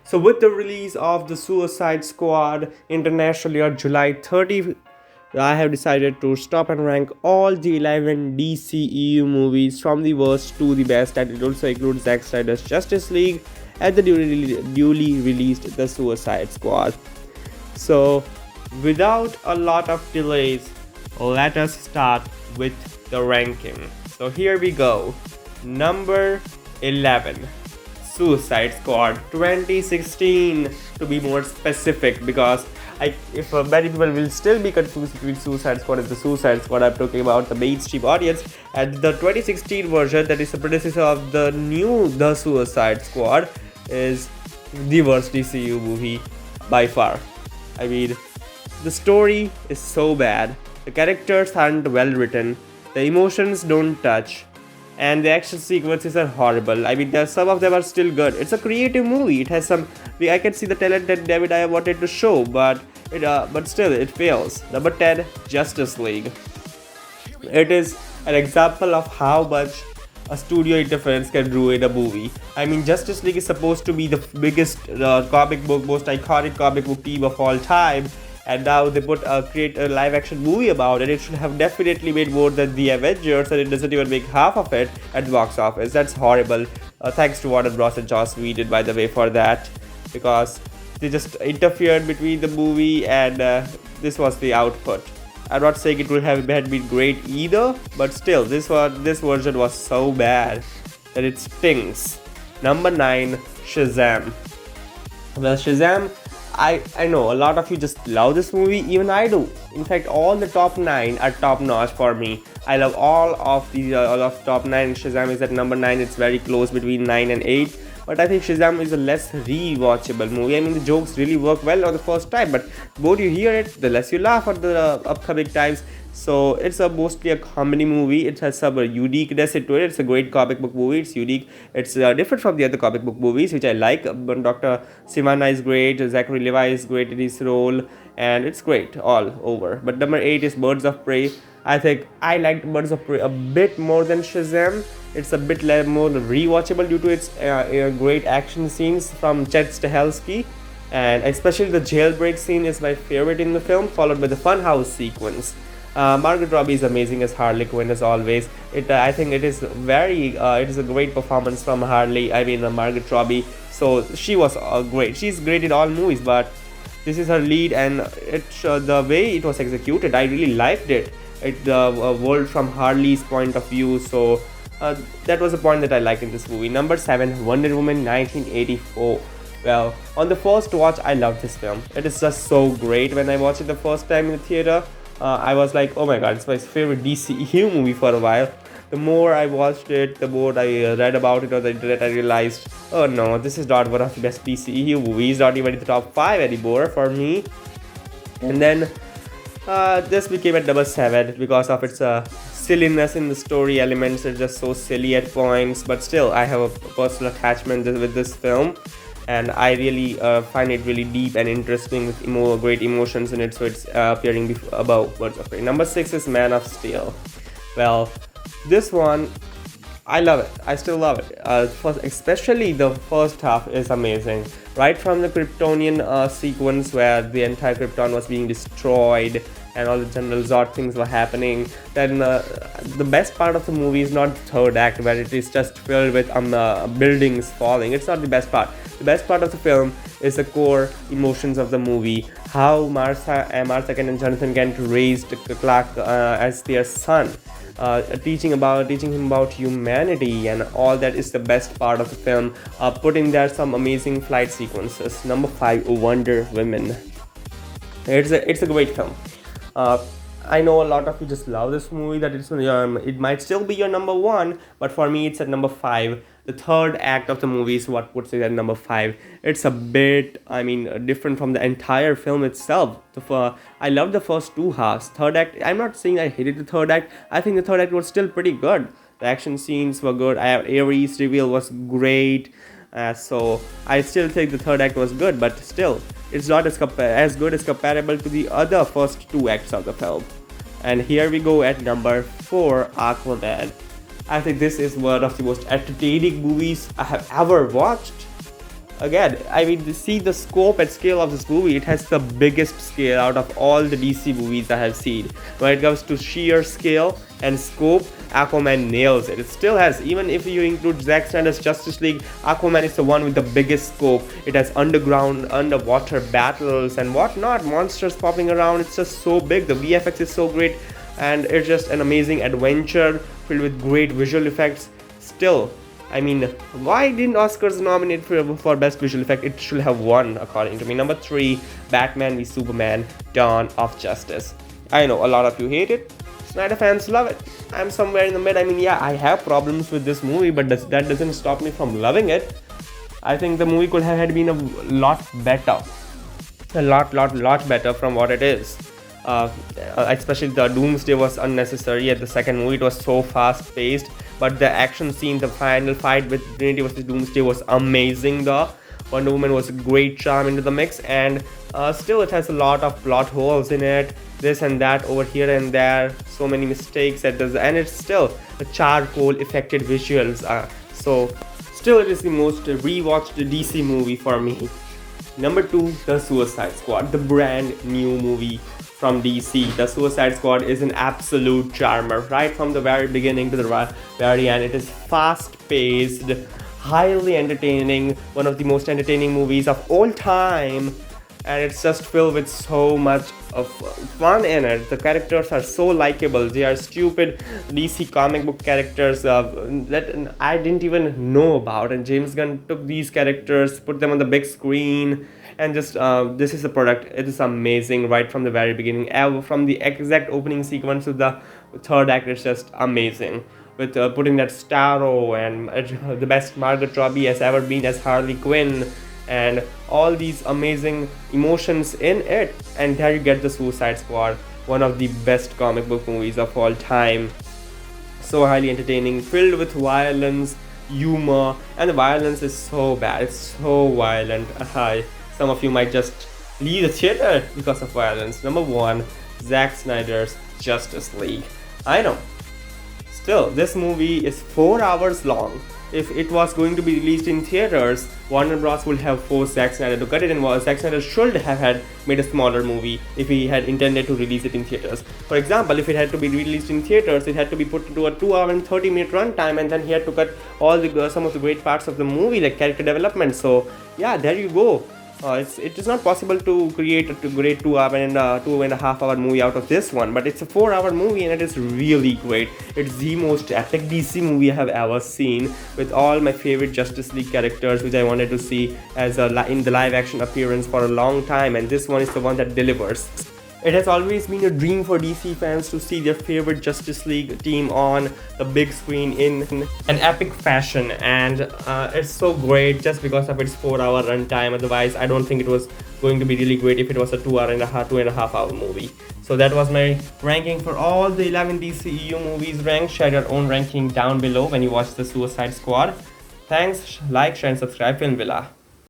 So, with the release of the Suicide Squad internationally on July 30th, I have decided to stop and rank all the 11 DCEU movies from the worst to the best, and it also includes Zack Snyder's Justice League and the newly released The Suicide Squad. So, without a lot of delays, let us start with the ranking. So, here we go. Number 11, Suicide Squad 2016, to be more specific, because if many people will still be confused between Suicide Squad and the Suicide Squad, I'm talking about the mainstream audience, and the 2016 version, that is the predecessor of the new The Suicide Squad, is the worst DCU movie by far. I mean, the story is so bad, the characters aren't well written, the emotions don't touch, and the action sequences are horrible. I mean, some of them are still good. It's a creative movie. It has some. I can see the talent that David I wanted to show, but still it fails. Number 10, Justice League. It is an example of how much a studio interference can ruin a movie. I mean, Justice League is supposed to be the biggest comic book, most iconic comic book team of all time, and now they create a live action movie about it. It should have definitely made more than the Avengers, and it doesn't even make half of it at the box office. That's horrible. Thanks to Warner Bros. And Joss Whedon, by the way, for that, because they just interfered between the movie, and this was the output. I'm not saying it would have been great either, but still, this version was so bad that it stings. Number 9, Shazam. Well, Shazam, I know a lot of you just love this movie, even I do. In fact, all the top 9 are top notch for me. I love all of top 9. Shazam is at number 9. It's very close between 9 and 8. But I think Shazam is a less rewatchable movie. I mean, the jokes really work well on the first time, but the more you hear it, the less you laugh at the upcoming times. So it's mostly a comedy movie. It has some uniqueness into it. It's a great comic book movie. It's unique. It's different from the other comic book movies, which I like. But Dr. Sivana is great. Zachary Levi is great in his role, and it's great all over. But number 8 is Birds of Prey. I think I liked Birds of Prey a bit more than Shazam. It's a bit more rewatchable due to its great action scenes from Chet Stahelski, and especially the jailbreak scene is my favorite in the film, followed by the funhouse sequence. Margot Robbie is amazing as Harley Quinn as always. I think it is a great performance from Margot Robbie. So she was great. She's great in all movies, but this is her lead, and the way it was executed, I really liked it. The world from Harley's point of view. So that was a point that I liked in this movie. Number 7, Wonder Woman 1984. Well, on the first watch, I loved this film. It is just so great. When I watched it the first time in the theater, I was like, oh my god, it's my favorite DCEU movie for a while. The more I watched it, the more I read about it on the internet, I realized, oh no, this is not one of the best DCEU movies, not even in the top 5 anymore for me. And then this became at number 7 because of its silliness in the story elements. It's just so silly at points, but still I have a personal attachment with this film, and I really find it really deep and interesting with great emotions in it, so it's appearing above Birds of Prey. Number 6 is Man of Steel. Well, this one, I love it. I still love it. Especially the first half is amazing. Right from the Kryptonian sequence where the entire Krypton was being destroyed and all the General Zod things were happening. Then the best part of the movie is not the third act, where it is just filled with buildings falling. It's not the best part. The best part of the film is the core emotions of the movie. How Martha Kent and Jonathan Kent raised Clark as their son. Teaching him about humanity, and all that is the best part of the film. Put in there some amazing flight sequences. Number 5, Wonder Woman. It's a great film. I know a lot of you just love this movie, that it might still be your number 1, but for me it's at number 5. The third act of the movie is what puts it at number 5. It's a bit, different from the entire film itself. I love the first 2 halves. Third act, I'm not saying I hated the third act. I think the third act was still pretty good. The action scenes were good. Ares reveal was great. So I still think the third act was good, but still, it's not as good as comparable to the other first two acts of the film. And here we go at number 4, Aquaman. I think this is one of the most entertaining movies I have ever watched. Again, I mean, to see the scope and scale of this movie, it has the biggest scale out of all the DC movies I have seen. When it comes to sheer scale and scope, Aquaman nails it. It still has, even if you include Zack Snyder's Justice League, Aquaman is the one with the biggest scope. It has underground, underwater battles and whatnot, monsters popping around. It's just so big. The VFX is so great, and it's just an amazing adventure filled with great visual effects. Still, I mean, why didn't Oscars nominate for Best Visual Effect? It should have won, according to me. Number 3, Batman v Superman, Dawn of Justice. I know a lot of you hate it. Snyder fans love it. I'm somewhere in the mid. I mean, yeah, I have problems with this movie, but that doesn't stop me from loving it. I think the movie could have had been a lot better. A lot better from what it is. Especially the Doomsday was unnecessary. At the second movie, it was so fast paced, but the action scene, the final fight with Trinity vs Doomsday was amazing. The Wonder Woman was a great charm into the mix, and still it has a lot of plot holes in it, this and that over here and there, so many mistakes and it's still a charcoal affected visuals. So still it is the most rewatched DC movie for me. Number 2, The Suicide Squad, the brand new movie from DC. The Suicide Squad is an absolute charmer right from the very beginning to the very end. It is fast-paced, highly entertaining, one of the most entertaining movies of all time, and it's just filled with so much of fun in it. The characters are so likable. They are stupid DC comic book characters that I didn't even know about, and James Gunn took these characters, put them on the big screen, and just this is a product. It is amazing right from the very beginning. From the exact opening sequence to the third act, it's just amazing. With putting that Starro and the best Margot Robbie has ever been as Harley Quinn, and all these amazing emotions in it. And there you get the Suicide Squad, one of the best comic book movies of all time. So highly entertaining, filled with violence, humor, and the violence is so bad. It's so violent. Some of you might just leave the theater because of violence. Number 1, Zack Snyder's Justice League. I know. Still, this movie is 4 hours long. If it was going to be released in theaters, Warner Bros. Would have forced Zack Snyder to cut it, and Zack Snyder should have had made a smaller movie if he had intended to release it in theaters. For example, if it had to be released in theaters, it had to be put into a 2 hour and 30-minute runtime, and then he had to cut all some of the great parts of the movie, like character development. So yeah, there you go. It is not possible to create a great 2 hour and 2.5 hour movie out of this one, but it's a 4 hour movie and it is really great. It's the most epic DC movie I have ever seen, with all my favorite Justice League characters, which I wanted to see as in the live action appearance for a long time, and this one is the one that delivers. It has always been a dream for DC fans to see their favorite Justice League team on the big screen in an epic fashion, and it's so great just because of its 4 hour runtime. Otherwise, I don't think it was going to be really great if it was a 2.5 hour movie. So that was my ranking for all the 11 DCEU movies ranked. Share your own ranking down below when you watch the Suicide Squad. Thanks, like, share and subscribe, Film Villa.